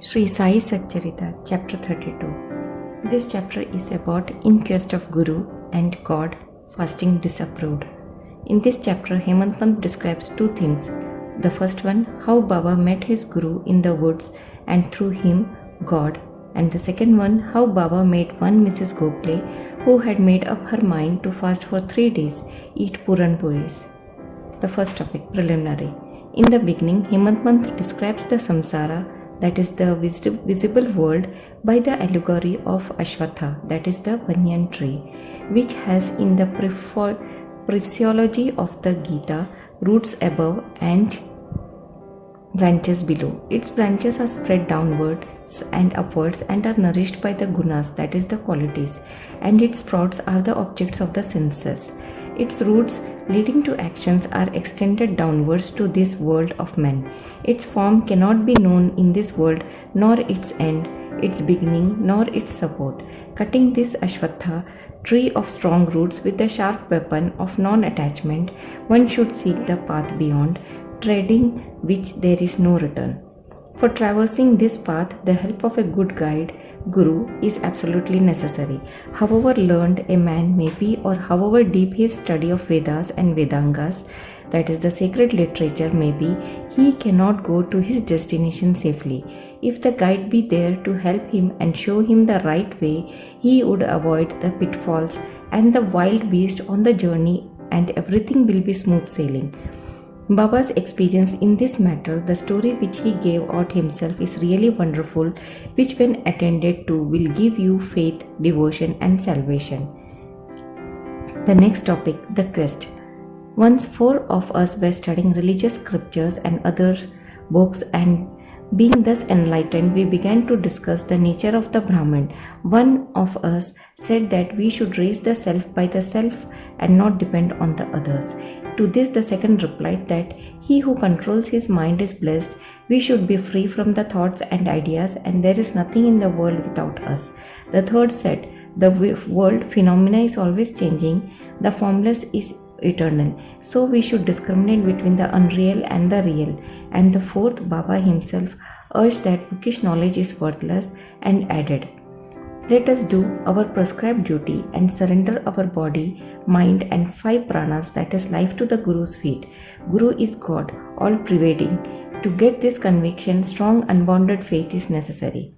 Sri Sai Satcharita, Chapter 32. This chapter is about In Quest of Guru and God, fasting disapproved. In this chapter, Hemant Pant describes two things. The first one, how Baba met his Guru in the woods and through him, God. And the second one, how Baba made one Mrs. Gokhale who had made up her mind to fast for 3 days, eat Puran Puris. The first topic, preliminary. In the beginning, Hemant Pant describes the samsara, that is the visible world, by the allegory of Ashwatha, that is the banyan tree, which has in the phraseology of the Gita roots above and branches below. Its branches are spread downwards and upwards and are nourished by the gunas, that is the qualities, and its sprouts are the objects of the senses. Its roots leading to actions are extended downwards to this world of men. Its form cannot be known in this world, nor its end, its beginning, nor its support. Cutting this Ashwatha tree of strong roots with the sharp weapon of non-attachment, one should seek the path beyond, treading which there is no return. For traversing this path, the help of a good guide, Guru, is absolutely necessary. However learned a man may be, or however deep his study of Vedas and Vedangas, that is the sacred literature, may be, he cannot go to his destination safely. If the guide be there to help him and show him the right way, he would avoid the pitfalls and the wild beast on the journey, and everything will be smooth sailing. Baba's experience in this matter, the story which he gave out himself, is really wonderful, which when attended to will give you faith, devotion and salvation. The next topic, the quest. Once 4 of us were studying religious scriptures and other books, and being thus enlightened, we began to discuss the nature of the Brahman. One of us said that we should raise the self by the self and not depend on the others. To this the second replied that he who controls his mind is blessed, we should be free from the thoughts and ideas, and there is nothing in the world without us. The third said, the world phenomena is always changing, the formless is eternal, so we should discriminate between the unreal and the real. And the fourth, Baba himself, urged that bookish knowledge is worthless, and added, let us do our prescribed duty and surrender our body, mind and 5 pranas, that is life, to the Guru's feet. Guru is God, all pervading. To get this conviction, strong unbounded faith is necessary.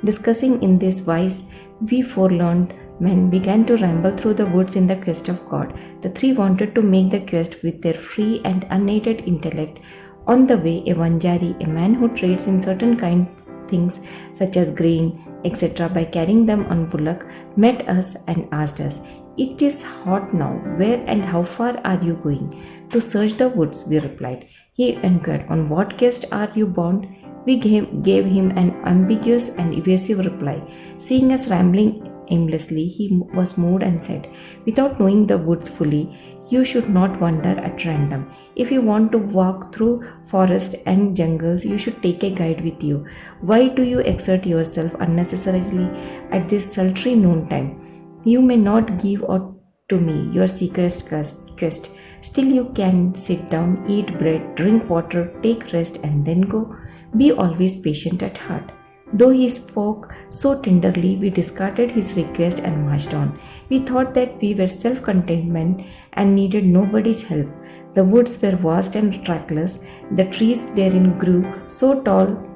Discussing in this wise, we 4 learned men began to ramble through the woods in the quest of God. The 3 wanted to make the quest with their free and unaided intellect. On the way, a Vanjari, a man who trades in certain kinds things such as grain, etc., by carrying them on bullock, met us and asked us, it is hot now, where and how far are you going? To search the woods, we replied. He inquired, on what quest are you bound? We gave him an ambiguous and evasive reply. Seeing us rambling aimlessly, he was moved and said, without knowing the woods fully, you should not wander at random. If you want to walk through forest and jungles, you should take a guide with you. Why do you exert yourself unnecessarily at this sultry noontime? You may not give out to me your secret quest. Still you can sit down, eat bread, drink water, take rest and then go. Be always patient at heart. Though he spoke so tenderly, we discarded his request and marched on. We thought that we were self-contained men and needed nobody's help. The woods were vast and trackless. The trees therein grew so tall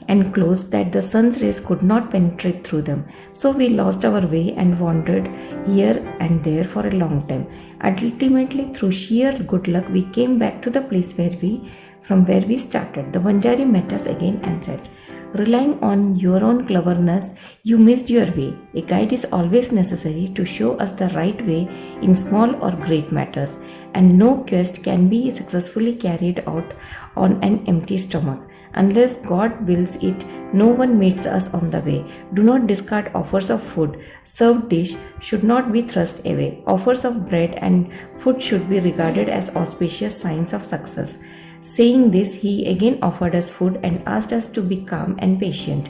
and close that the sun's rays could not penetrate through them. So we lost our way and wandered here and there for a long time. Ultimately, through sheer good luck, we came back to the place from where we started. The Vanjari met us again and said, relying on your own cleverness, you missed your way. A guide is always necessary to show us the right way in small or great matters, and no quest can be successfully carried out on an empty stomach. Unless God wills it, no one meets us on the way. Do not discard offers of food. Served dish should not be thrust away. Offers of bread and food should be regarded as auspicious signs of success. Saying this, he again offered us food and asked us to be calm and patient.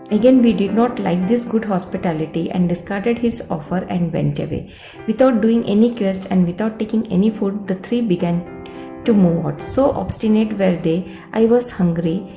Again we did not like this good hospitality and discarded his offer and went away. Without doing any quest and without taking any food, the 3 began to move out. So obstinate were they. I was hungry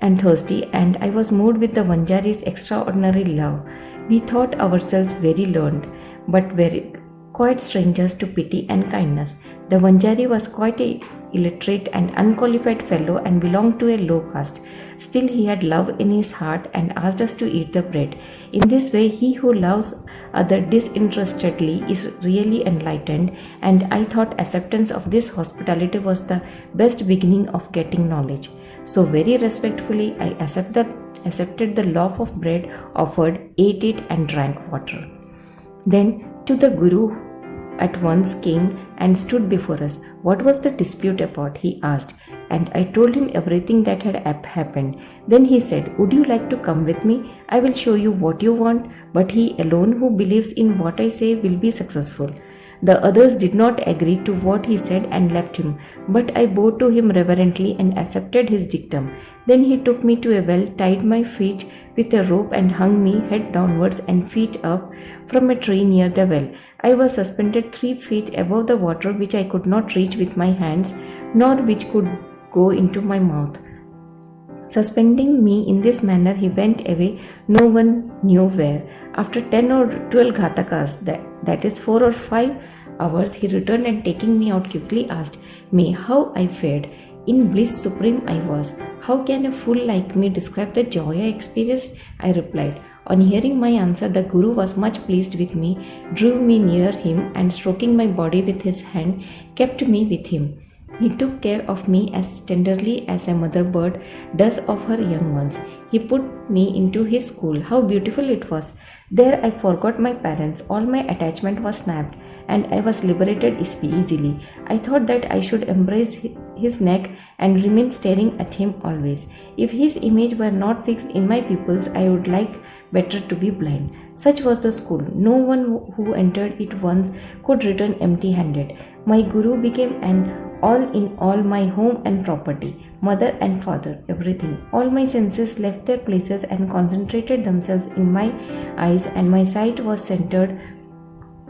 and thirsty, and I was moved with the Vanjari's extraordinary love. We thought ourselves very learned, but very quite strangers to pity and kindness. The Vanjari was quite a illiterate and unqualified fellow and belonged to a low caste. Still, he had love in his heart and asked us to eat the bread. In this way, he who loves other disinterestedly is really enlightened, and I thought acceptance of this hospitality was the best beginning of getting knowledge. So, very respectfully, I accepted the loaf of bread offered, ate it, and drank water. Then, to the Guru at once came and stood before us. What was the dispute about? He asked, and I told him everything that had happened. Then he said, "Would you like to come with me? I will show you what you want, but he alone who believes in what I say will be successful." The others did not agree to what he said and left him, but I bowed to him reverently and accepted his dictum. Then he took me to a well, tied my feet with a rope, and hung me head downwards and feet up from a tree near the well. I was suspended 3 feet above the water, which I could not reach with my hands, nor which could go into my mouth. Suspending me in this manner, he went away, no one knew where. After 10 or 12 ghatakas, that is 4 or 5 hours, he returned and taking me out quickly asked me how I fared. In bliss supreme I was. How can a fool like me describe the joy I experienced? I replied. On hearing my answer, the Guru was much pleased with me, drew me near him, and stroking my body with his hand, kept me with him. He took care of me as tenderly as a mother bird does of her young ones. He put me into his school. How beautiful it was! There I forgot my parents. All my attachment was snapped, and I was liberated easily. I thought that I should embrace his neck and remain staring at him always. If his image were not fixed in my pupils, I would like better to be blind. Such was the school. No one who entered it once could return empty-handed. My Guru became an all in all, my home and property, mother and father, everything. All my senses left their places and concentrated themselves in my eyes, and my sight was centered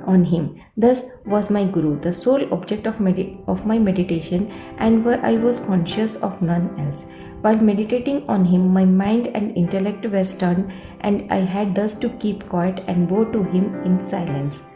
on him. Thus was my Guru, the sole object of my meditation, and I was conscious of none else. While meditating on him, my mind and intellect were stunned, and I had thus to keep quiet and bow to him in silence.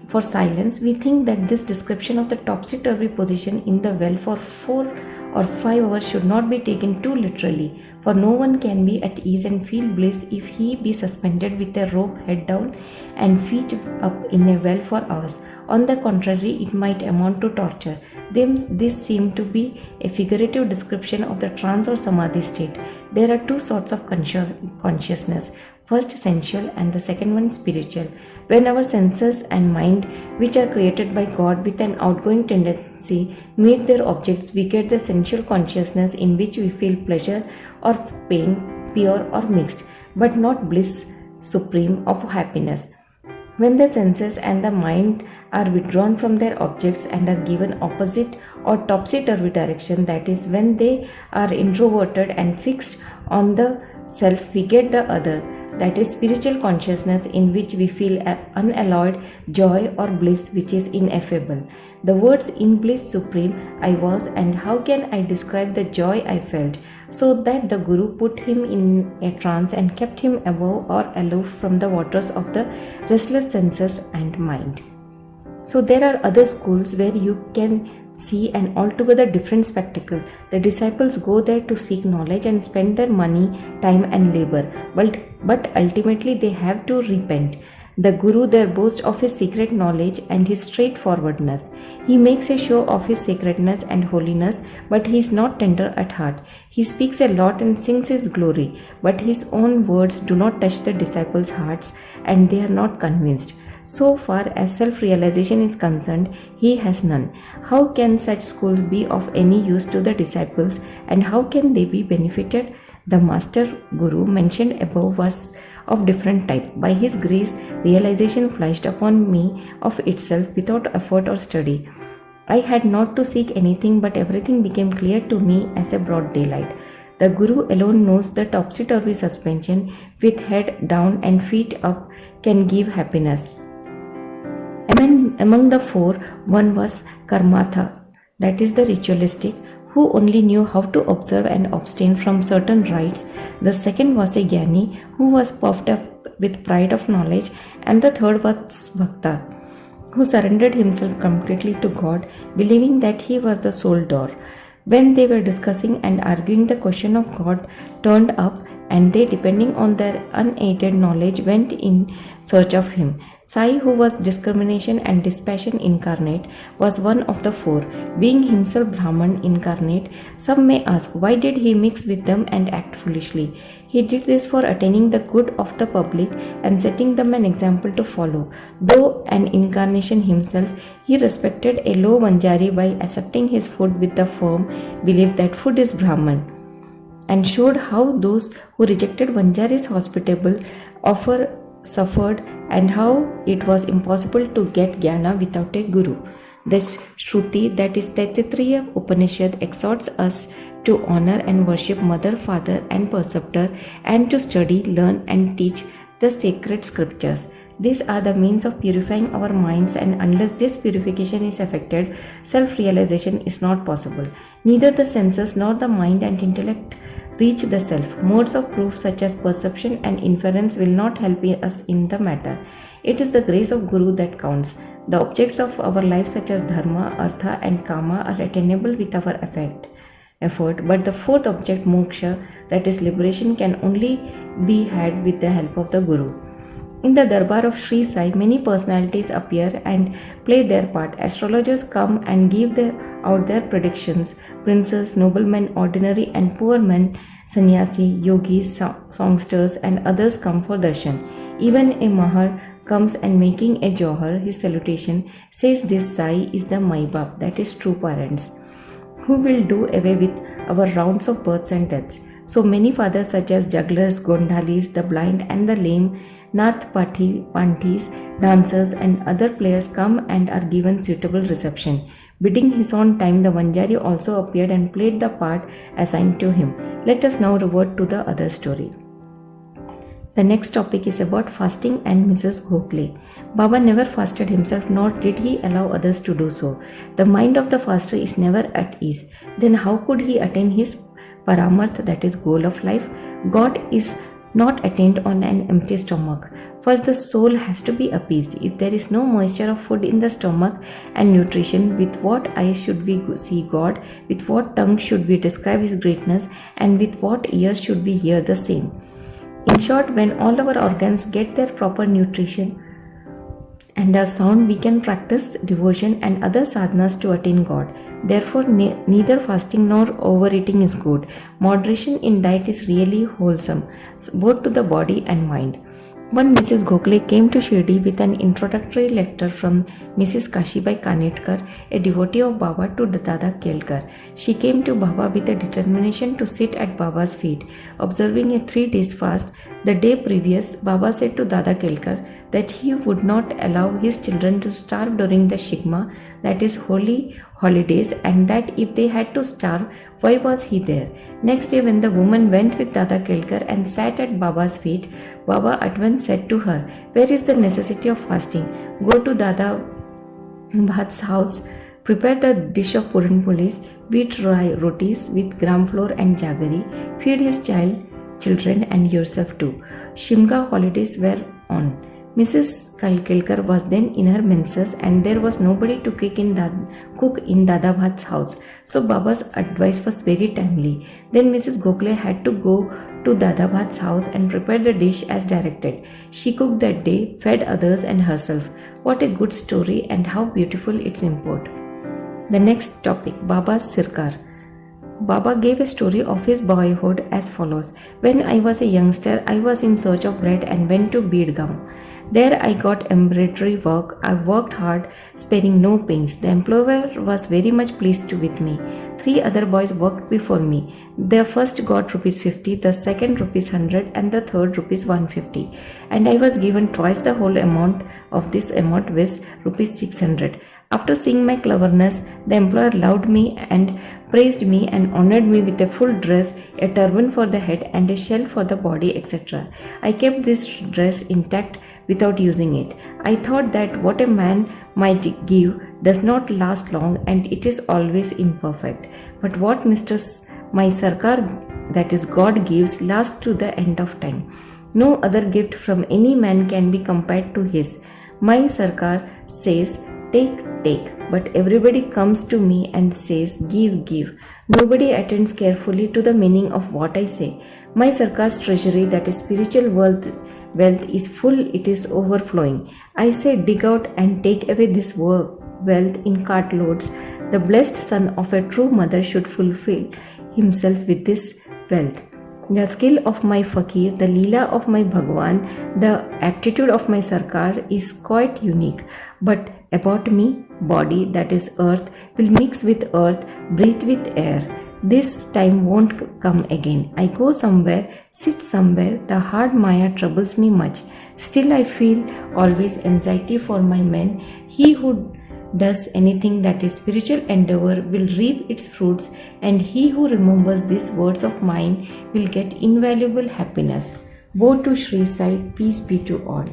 For silence, we think that this description of the topsy-turvy position in the well for 4 or 5 hours should not be taken too literally, for no one can be at ease and feel bliss if he be suspended with a rope head down and feet up in a well for hours. On the contrary, it might amount to torture. This seemed to be a figurative description of the trance or samadhi state. There are 2 sorts of consciousness. First sensual and the second one spiritual. When our senses and mind, which are created by God with an outgoing tendency, meet their objects, we get the sensual consciousness in which we feel pleasure or pain, pure or mixed, but not bliss supreme of happiness. When the senses and the mind are withdrawn from their objects and are given opposite or topsy-turvy direction, that is, when they are introverted and fixed on the self, we get the other, that is spiritual consciousness, in which we feel unalloyed joy or bliss which is ineffable. The words "in bliss supreme I was," and how can I describe the joy I felt? So that the Guru put him in a trance and kept him above or aloof from the waters of the restless senses and mind. So there are other schools where you can see an altogether different spectacle. The disciples go there to seek knowledge and spend their money, time and labor, but ultimately they have to repent. The Guru there boasts of his secret knowledge and his straightforwardness. He makes a show of his sacredness and holiness, but he is not tender at heart. He speaks a lot and sings his glory, but his own words do not touch the disciples' hearts, and they are not convinced. So far as self-realization is concerned, he has none. How can such schools be of any use to the disciples, and how can they be benefited? The Master Guru mentioned above was of different type. By his grace, realization flashed upon me of itself without effort or study. I had not to seek anything, but everything became clear to me as a broad daylight. The Guru alone knows the topsy-turvy suspension with head down and feet up can give happiness. Among the 4, one was Karmatha, that is the ritualistic, who only knew how to observe and abstain from certain rites. The second was a Gyani, who was puffed up with pride of knowledge. And the third was Bhakta, who surrendered himself completely to God, believing that he was the sole door. When they were discussing and arguing, the question of God turned up, and they, depending on their unaided knowledge, went in search of him. Sai, who was discrimination and dispassion incarnate, was one of the four. Being himself Brahman incarnate, some may ask, why did he mix with them and act foolishly? He did this for attaining the good of the public and setting them an example to follow. Though an incarnation himself, he respected a low Vanjari by accepting his food with the firm belief that food is Brahman, and showed how those who rejected Vanjari's hospitable offer suffered, and how it was impossible to get jnana without a guru. The Shruti, that is Taittiriya Upanishad, exhorts us to honor and worship mother, father, and preceptor, and to study, learn, and teach the sacred scriptures. These are the means of purifying our minds, and unless this purification is effected, self-realization is not possible. Neither the senses nor the mind and intellect reach the self. Modes of proof such as perception and inference will not help us in the matter. It is the grace of Guru that counts. The objects of our life such as dharma, artha, and kama are attainable with our effort, but the fourth object, moksha, that is liberation, can only be had with the help of the Guru. In the Darbar of Sri Sai, many personalities appear and play their part. Astrologers come and give out their predictions. Princes, noblemen, ordinary and poor men, sannyasi, yogis, songsters, and others come for darshan. Even a mahar comes and, making a johar, his salutation, says this Sai is the Maibab, that is true parents, who will do away with our rounds of births and deaths. So many fathers such as jugglers, gondhalis, the blind and the lame, Nath Panthis, dancers, and other players come and are given suitable reception. Bidding his own time, the Vanjari also appeared and played the part assigned to him. Let us now revert to the other story. The next topic is about fasting and Mrs. Gokhale. Baba never fasted himself, nor did he allow others to do so. The mind of the faster is never at ease. Then how could he attain his paramarth, that is goal of life? God is not attained on an empty stomach. First, the soul has to be appeased. If there is no moisture of food in the stomach and nutrition, with what eyes should we see God? With what tongue should we describe His greatness? And with what ears should we hear the same? In short, when all our organs get their proper nutrition and are sound, we can practice devotion and other sadhanas to attain God. Therefore, neither fasting nor overeating is good. Moderation in diet is really wholesome, both to the body and mind. One Mrs. Gokhale came to Shirdi with an introductory letter from Mrs. Kashibai Kanetkar, a devotee of Baba, to Dada Kelkar. She came to Baba with a determination to sit at Baba's feet. Observing a 3 days fast, the day previous, Baba said to Dada Kelkar that he would not allow his children to starve during the Shigma, that is holy holidays, and that if they had to starve, why was he there? Next day, when the woman went with Dada Kelkar and sat at Baba's feet, Baba at once said to her, "Where is the necessity of fasting? Go to Dada Bhat's house, prepare the dish of Puran Pulis, wheat rotis with gram flour and jaggery, feed his children and yourself too." Shimga holidays were on. Mrs. Kelkar was then in her menses, and there was nobody to cook in Dada Bhat's house. So Baba's advice was very timely. Then Mrs. Gokhale had to go to Dada Bhat's house and prepare the dish as directed. She cooked that day, fed others and herself. What a good story, and how beautiful its import. The next topic, Baba's Sirkar. Baba gave a story of his boyhood as follows. When I was a youngster, I was in search of bread and went to Beedgaon. There I got embroidery work. I worked hard, sparing no pains. The employer was very much pleased with me. 3 other boys worked before me. The first got ₹50, the second ₹100, and the third ₹150. And I was given twice the whole amount of this amount, viz. ₹600. After seeing my cleverness, the employer loved me and praised me and honored me with a full dress, a turban for the head, and a shell for the body, etc. I kept this dress intact without using it. I thought that what a man might give does not last long and it is always imperfect. But what my Sarkar, that is God, gives lasts to the end of time. No other gift from any man can be compared to his. My Sarkar says, take, take, but everybody comes to me and says, give, give. Nobody attends carefully to the meaning of what I say. My Sarkar's treasury, that is spiritual wealth is full, it is overflowing. I say, dig out and take away this wealth in cartloads. The blessed son of a true mother should fulfill himself with this wealth. The skill of my fakir, the leela of my Bhagwan, the aptitude of my Sarkar is quite unique. But about me, body, that is earth, will mix with earth, breathe with air. This time won't come again. I go somewhere, sit somewhere, the hard Maya troubles me much. Still I feel always anxiety for my men. He who does anything that is spiritual endeavor will reap its fruits, and he who remembers these words of mine will get invaluable happiness. Woe to Sri Sai, peace be to all.